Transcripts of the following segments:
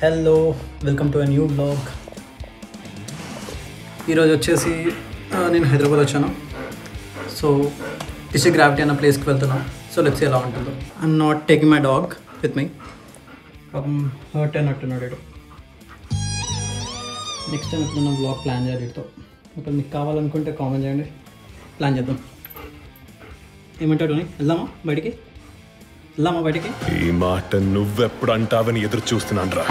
Hello, welcome to a new blog. ఈరోజు వచ్చేసి నేను హైదరాబాద్ వచ్చాను. సో డిస్ట్రిక్ట్ గ్రావిటీ అన్న ప్లేస్కి వెళ్తున్నాను. సో లెట్స్ ఎలా ఉంటుందో. I'm not taking my dog with me. Hurt అయినట్టున్నాడు ఇటు. నెక్స్ట్ టైం ఎప్పుడన్నా బ్లాగ్ ప్లాన్ చేయాలి ఇటుతో. ఒకవేళ మీకు కావాలనుకుంటే కామెంట్ చేయండి, ప్లాన్ చేద్దాం. ఏమంటాడు? వెళ్దామా బయటికి? ఈ మాట నువ్వెప్పుడు అంటావని ఎదురు చూస్తున్నాను రా.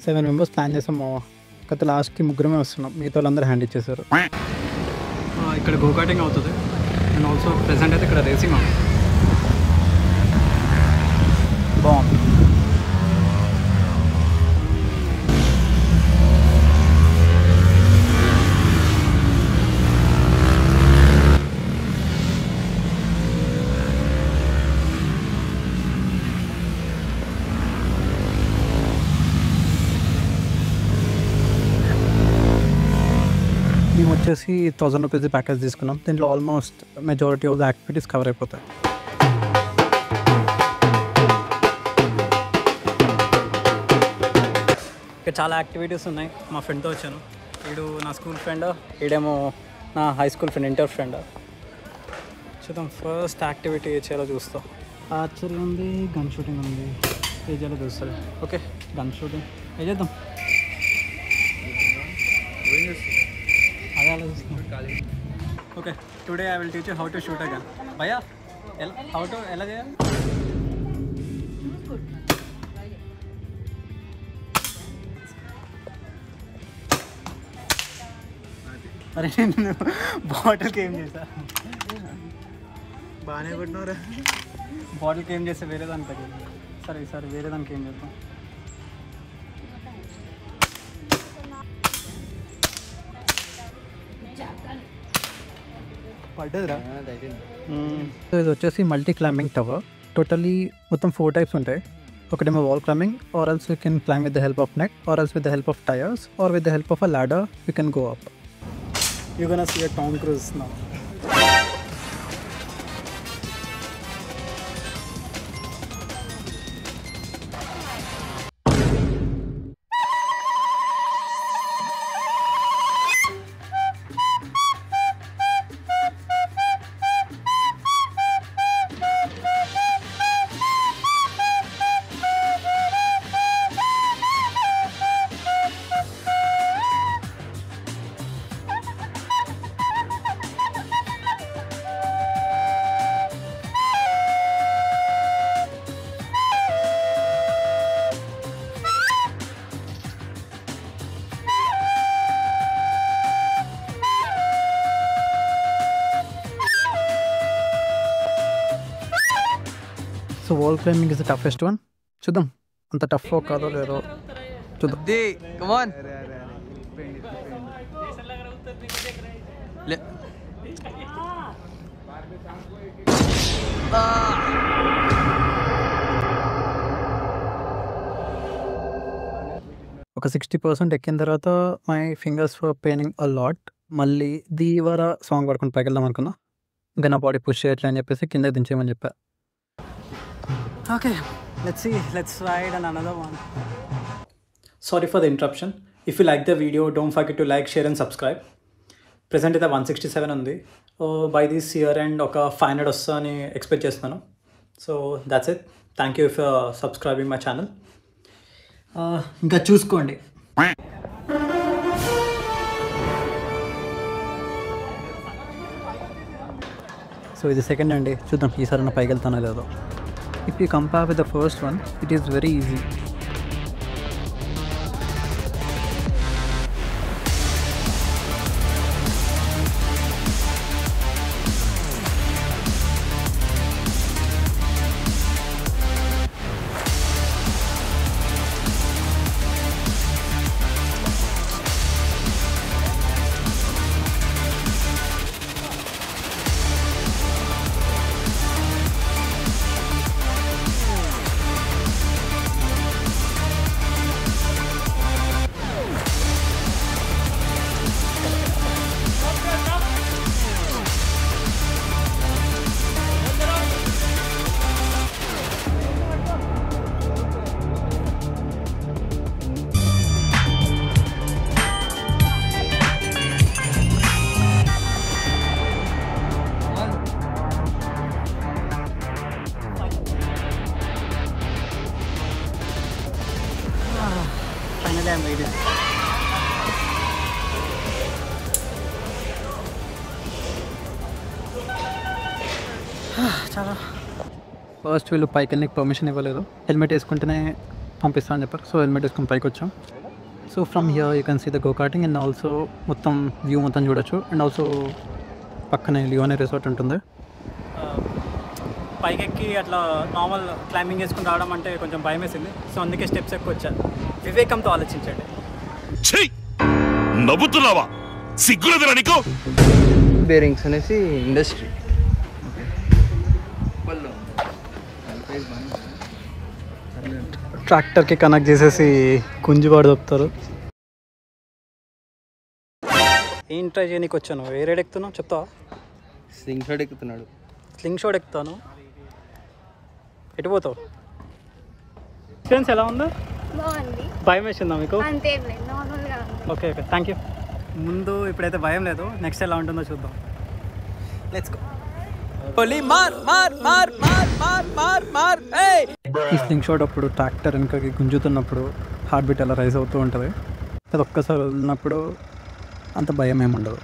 7 మెంబర్స్ ప్లాన్ చేసాం. గత లాస్ట్కి ముగ్గురమే వస్తున్నాం, మిగతా వాళ్ళందరూ హ్యాండ్ ఇచ్చేసారు. ఇక్కడ గో కార్టింగ్ అవుతుంది అండ్ ఆల్సో ప్రెసెంట్ అయితే ఇక్కడ రేసింగ్ బాగుంది. మేము వచ్చేసి 1000 రూపీస్ ప్యాకేజ్ తీసుకున్నాం. దీంట్లో almost majority of the activities cover అయిపోతాయి. ఇక్కడ చాలా యాక్టివిటీస్ ఉన్నాయి. మా ఫ్రెండ్తో వచ్చాను. వీడు నా స్కూల్ ఫ్రెండ్, వీడేమో నా high school friend, inter friend. చూద్దాం ఫస్ట్ యాక్టివిటీ ఏ చేయాలో చూస్తాం. ఆర్చరీ ఉంది, గన్ షూటింగ్ ఉంది, ఏ చేయాలో చూస్తుంది. ఓకే, గన్ షూటింగ్ ఏ చేద్దాం. Okay, today I will teach you how to shoot a gun. భయ్యా ఎలా చేయాలి? అరే నేను బాటిల్కి ఏం చేసా? బాగానే కొట్టినవరా. బాటిల్కి ఏం చేస్తే వేరే దానికి తగ్గింది. సరే వేరే దానికి ఏం చేద్దాం. పడ్డదిరా. ఇది వచ్చేసి మల్టీ క్లైంబింగ్ టవర్. టోటలీ మొత్తం 4 టైప్స్ ఉంటాయి. ఒకటేమో wall climbing, or else you can climb with the help of net, or else with the help of tyres, or with the help of a ladder you can go up. You're gonna see a Tom Cruise now. So wall climbing is the toughest one. చూద్దాం అంత tough కాదో లేదో చూద్దాం. ఒక 60% ఎక్కిన తర్వాత my fingers for paining a lot. మళ్ళీ దీవర song పడుకుని పైకి వెళ్దాం అనుకున్నా. ఇంకా నా బాడీ పుష్ చేయట్లే అని చెప్పేసి కింద దించేయమని చెప్పా. Okay, let's ride on another one. Sorry for the interruption. If you like the video, don't forget to like, share and subscribe. Present అయితే 167 ఉంది. By this year end ఒక 500 వస్తా అని ఎక్స్పెక్ట్ చేస్తున్నాను. So that's it. Thank you for subscribing my channel. ఇంకా చూసుకోండి. So ఇది second అండి. చూద్దాం ఈసారి నా పైకి వెళ్తానో లేదో. If you compare with the first one, it is very easy. చాలా ఫస్ట్ వీళ్ళు పైకి వెళ్ళి పర్మిషన్ ఇవ్వలేదు, హెల్మెట్ వేసుకుంటేనే పంపిస్తా అని చెప్పారు. సో హెల్మెట్ వేసుకుని పైకి వచ్చాం. So from here you can see the go karting and also మొత్తం వ్యూ మొత్తం చూడొచ్చు. అండ్ ఆల్సో పక్కనే లియోనే రిసార్ట్ ఉంటుంది. పైకెక్కి అట్లా నార్మల్ క్లైంబింగ్ చేసుకుని రావడం అంటే కొంచెం భయం వేసింది. సో అందుకే స్టెప్స్ ఎక్కువ వచ్చాను. వివేకంతో ఆలోచించండి. నవ్వుతున్నావా? సిగ్గులేదురా నీకు? బేరింగ్స్ అనేసి ఇండస్ట్రీ ట్రాక్టర్కి కనెక్ట్ చేసేసి కుంజివాడు చెప్తారు. ఏం ట్రై చేయడానికి వచ్చాను? ఏ రైడ్ ఎక్కుతున్నావు చెప్తావా? స్లింగ్ షాట్ ఎక్కుతున్నాడు. స్లింగ్ షాట్ ఎక్కుతాను. ఎటు పోతావు? ఎక్స్పీరియన్స్ ఎలా ఉందో? బాగుంది. భయం వేసిందా మీకు? అంతేం లేదు, నార్మల్గా ఉంది. Okay okay, thank you. ముందు ఇప్పుడైతే భయం లేదు, నెక్స్ట్ ఎలా ఉంటుందో చూద్దాం. Let's go. ఈ స్లింగ్ షాట్ అప్పుడు ట్రాక్టర్ వెనకకి గుంజుతున్నప్పుడు హార్ట్ బీట్ అలా రైజ్ అవుతూ ఉంటుంది. అది ఒక్కసారి వదిలినప్పుడు అంత భయం ఏమి ఉండదు.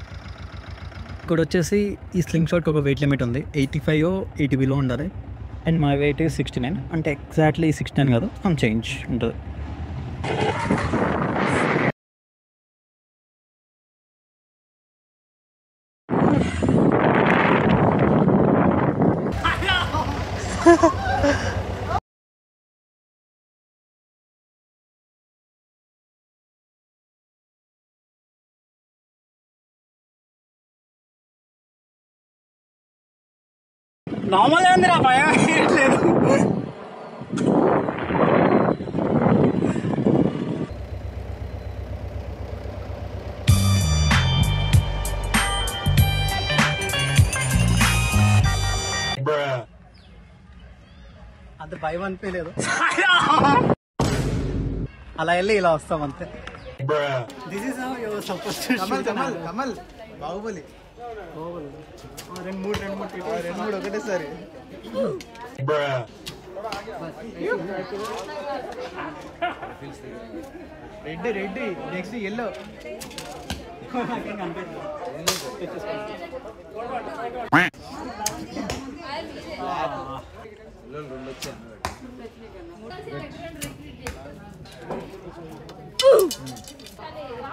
ఇక్కడ వచ్చేసి ఈ స్లింగ్ షాట్కి ఒక వెయిట్ లిమిట్ ఉంది. 85 80 ఉండాలి. అండ్ మై వెయిట్ 69, అంటే ఎగ్జాక్ట్లీ 69 కాదు, సమ్ చేంజ్ ఉంటుంది. నార్మల్ ఏందిరా, భయం లేదు. అంత భయం అనిపించలేదు. అలా వెళ్ళి ఇలా వస్తాం అంతే. This is how you are supposed to shoot. Kamal Baahubali రెండు మూడు ఒకటేసారి. Red next yellow.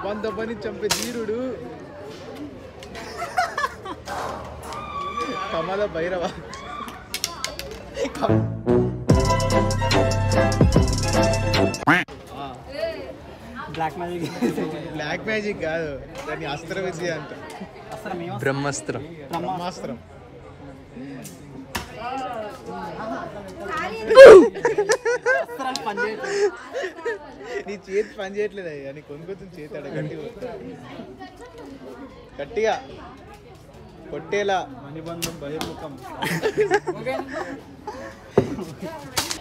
వంద పని చంపే ధీరుడు కమల భైరవ. బ్లాక్ మ్యాజిక్ కాదు, దాన్ని అస్త్ర విద్య అంట. బ్రహ్మాస్త్రం. నీ చేతి పని చేయట్లేదు అయ్యా, నీ కొనుక్కొచ్చిన చేతి ఆడ గట్టిగా కొట్టేలా మణిబంధం బహిర్ముఖం.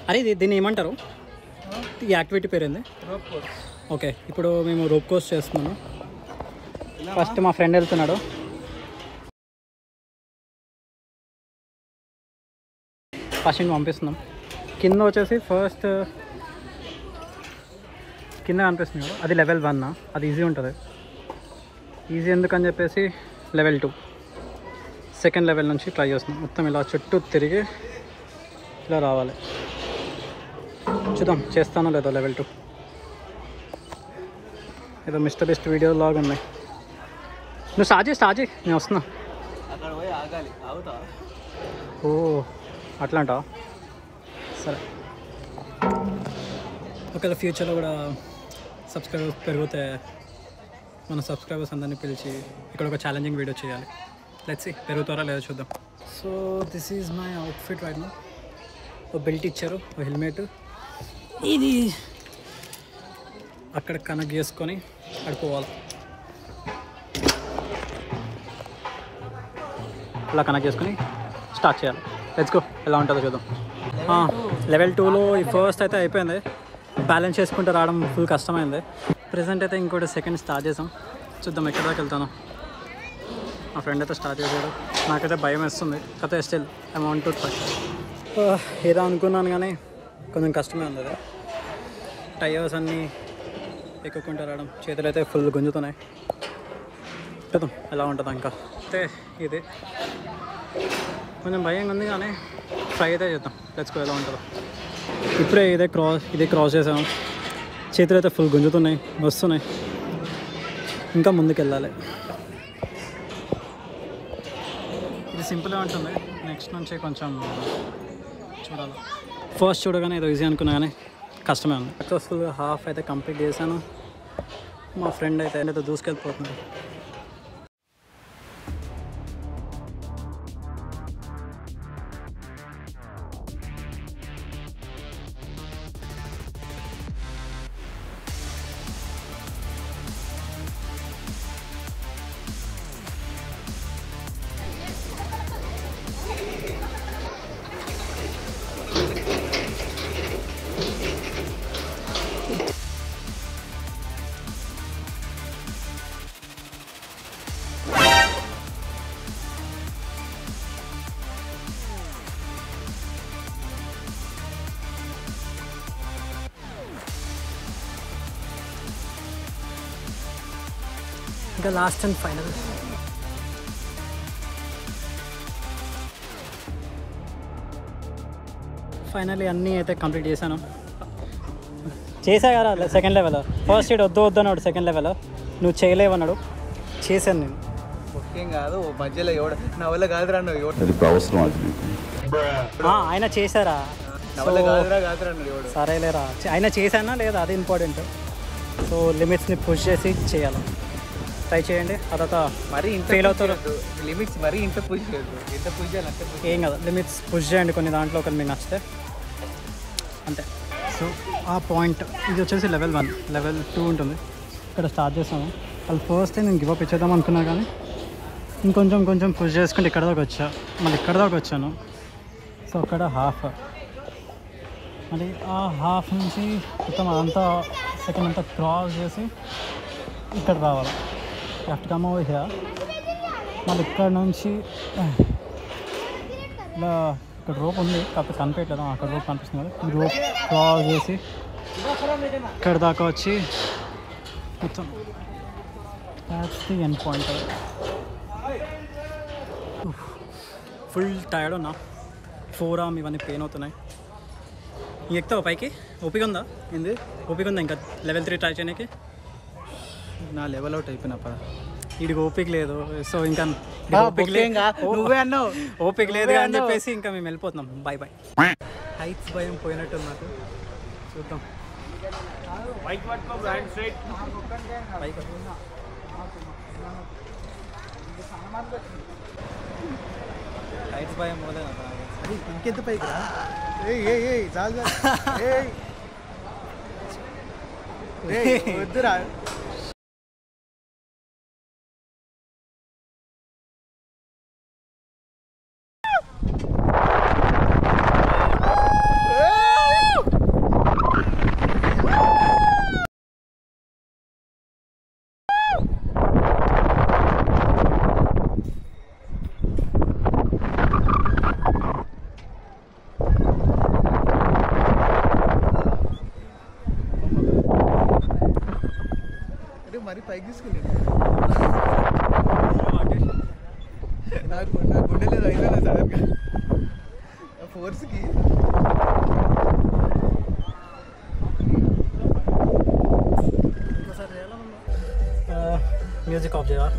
అరే దీన్ని ఏమంటారు? ఈ యాక్టివిటీ పేరేంది? ఓకే, ఇప్పుడు మేము రోప్ కోర్స్ చేస్తున్నాము. ఫస్ట్ మా ఫ్రెండ్ వెళ్తున్నాడు. ఫస్ట్ పంపిస్తున్నాం. కింద వచ్చేసి ఫస్ట్ కింద కనిపిస్తుంది కదా, అది లెవెల్ 1. అది ఈజీ ఉంటుంది. ఈజీ ఎందుకని చెప్పేసి లెవెల్ 2 సెకండ్ లెవెల్ నుంచి ట్రై చేస్తున్నాం. మొత్తం ఇలా చుట్టూ తిరిగి ఇలా రావాలి. చూద్దాం చేస్తానో లేదో. లెవెల్ 2 ఏదో మిస్టర్ బెస్ట్ వీడియో లాగా ఉన్నాయి. నువ్వు స్టార్ట్ చేయి, నేను వస్తున్నా. ఓ అట్లా అంటావా? సరే, ఒకవేళ ఫ్యూచర్లో కూడా సబ్స్క్రైబర్స్ పెరిగితే మన సబ్స్క్రైబర్స్ అందరినీ పిలిచి ఇక్కడ ఒక ఛాలెంజింగ్ వీడియో చేయాలి. లెట్స్ సీ పెరుగుతారా లేదో చూద్దాం. So this is my outfit right now. ఓ బెల్ట్ ఇచ్చారు, ఓ హెల్మెట్. ఇది అక్కడ కనెక్ట్ చేసుకొని అడుకోవాలి. అలా కనెక్ట్ చేసుకొని స్టార్ట్ చేయాలి. లెట్స్ గో, ఎలా ఉంటుందో చూద్దాం. లెవెల్ 2లో ఈ ఫస్ట్ అయితే అయిపోయింది. బ్యాలెన్స్ చేసుకుంటూ రావడం ఫుల్ కష్టమైంది. ప్రెజెంట్ అయితే ఇంకోటి సెకండ్ స్టార్ట్ చేసాం. చూద్దాం ఎక్కడ దాకా వెళ్తాను. మా ఫ్రెండ్ అయితే స్టార్ట్ చేశాడు. నాకైతే భయం వేస్తుంది. కథ still I want to try. ఏదో అనుకున్నాను కానీ కొంచెం కష్టమే ఉంది. అది టైర్స్ అన్నీ ఎక్కుకుంటూ రావడం, చేతులు అయితే ఫుల్ గుంజుతున్నాయి. చూద్దాం ఎలా ఉంటుందో. ఇంకా అయితే ఇది కొంచెం భయంగా ఉంది కానీ ట్రై అయితే చేద్దాం. లెట్స్ గో ఎలా ఉంటుందో. ఇప్పుడే ఇదే క్రాస్ చేసాము. చేతులు అయితే ఫుల్ గుంజుతున్నాయి, వస్తున్నాయి. ఇంకా ముందుకు వెళ్ళాలి. ఇది సింపుల్గా ఉంటుంది. నెక్స్ట్ నుంచి కొంచెం చూడాలి. ఫస్ట్ చూడగానే ఏదో ఈజీ అనుకున్నా కానీ కష్టమే ఉంది. సక్సెస్ఫుల్గా హాఫ్ అయితే కంప్లీట్ చేశాను. మా ఫ్రెండ్ అయితే ఏదైతే దూసుకెళ్ళిపోతున్నాడు. ఇంకా లాస్ట్ అండ్ ఫైనల్. ఫైనల్లీ అన్నీ అయితే కంప్లీట్ చేశాను. చేసా కదా సెకండ్ లెవెల్. ఫస్ట్ సీడ్ వద్దు అన్నాడు, సెకండ్ లెవెల్ నువ్వు చేయలేవన్నాడు, చేశాను నేను. ముఖ్యం కాదు మధ్యలో ఎవడ నా వల్ల కాదురా నువ్వు ఆయన చేశారా? నా వల్ల కాదురా అన్నాడు ఎవడు. సరేలేరా, ఆయన చేశానా లేదా అది ఇంపార్టెంట్. సో లిమిట్స్ని పుష్ చేసి చేయాలి. ట్రై చేయండి. ఆ తర్వాత మరి ఫెయిల్ అవుతారు. లిమిట్స్ మరి ఇంత పుష్ చేయదు. ఎంత పుష్ చేయాలి అంతే పుష్. ఏం కదా, లిమిట్స్ పుష్ చేయండి కొన్ని దాంట్లో ఒకటి మీకు నచ్చితే అంతే. సో ఆ పాయింట్ ఇది వచ్చేసి లెవెల్ 1. లెవెల్ 2 ఉంటుంది. ఇక్కడ స్టార్ట్ చేసాము. వాళ్ళు ఫస్ట్ నేను గివ్ అప్ ఇచ్చేద్దాం అనుకున్నా కానీ కొంచెం పుష్ చేసుకుంటే ఇక్కడ దాకా వచ్చా. మళ్ళీ ఇక్కడ దాకా వచ్చాను. సో అక్కడ హాఫ్, మళ్ళీ ఆ హాఫ్ నుంచి మొత్తం అంతా సెకండ్ అంతా క్రాస్ చేసి ఇక్కడ రావాలి. Left come over here. మళ్ళీ ఇక్కడ నుంచి ఇలా ఇక్కడ రోప్ ఉంది, కాకపోతే కనిపించట్లేదు. అక్కడ రోప్ కనిపిస్తుంది కదా, ఈ రోప్ క్రాస్ చేసి ఇక్కడ దాకా వచ్చి మొత్తం that's the end point. Full tired ఉన్నా, ఫోర్ ఆర్మ్ ఇవన్నీ పెయిన్ అవుతున్నాయి. ఎక్కుతావా పైకి? ఓపిక ఉందా? ఏంది ఓపిక ఉందా ఇంకా లెవెల్ 3 ట్రై చేయడానికి? నా లెవెల్ అవుట్ అయిపోయినా పద. వీడికి ఓపిక లేదు. సో ఇంకా నువ్వే అన్నావు ఓపిక లేదు అని చెప్పేసి ఇంకా మేము వెళ్ళిపోతున్నాం. Bye bye. హైట్స్ భయం పోయినట్టు నాకు. చూద్దాం. హైట్స్ భయం పోలేదు. ఇంకెంత పైకి రా. చాలు వద్దురా. మరి పైకి తీసుకెళ్ళి నాకు గుండె లేదు అయినా సడన్గా ఫోర్స్కి. మ్యూజిక్ ఆఫ్ చేయాలి.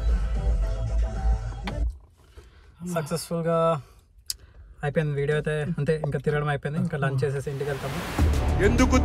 సక్సెస్ఫుల్గా అయిపోయింది వీడియో అయితే. అంతే, ఇంకా తిరగడం అయిపోయింది. ఇంకా లంచ్ చేసేసి ఇంటికి వెళ్తాము. ఎందుకు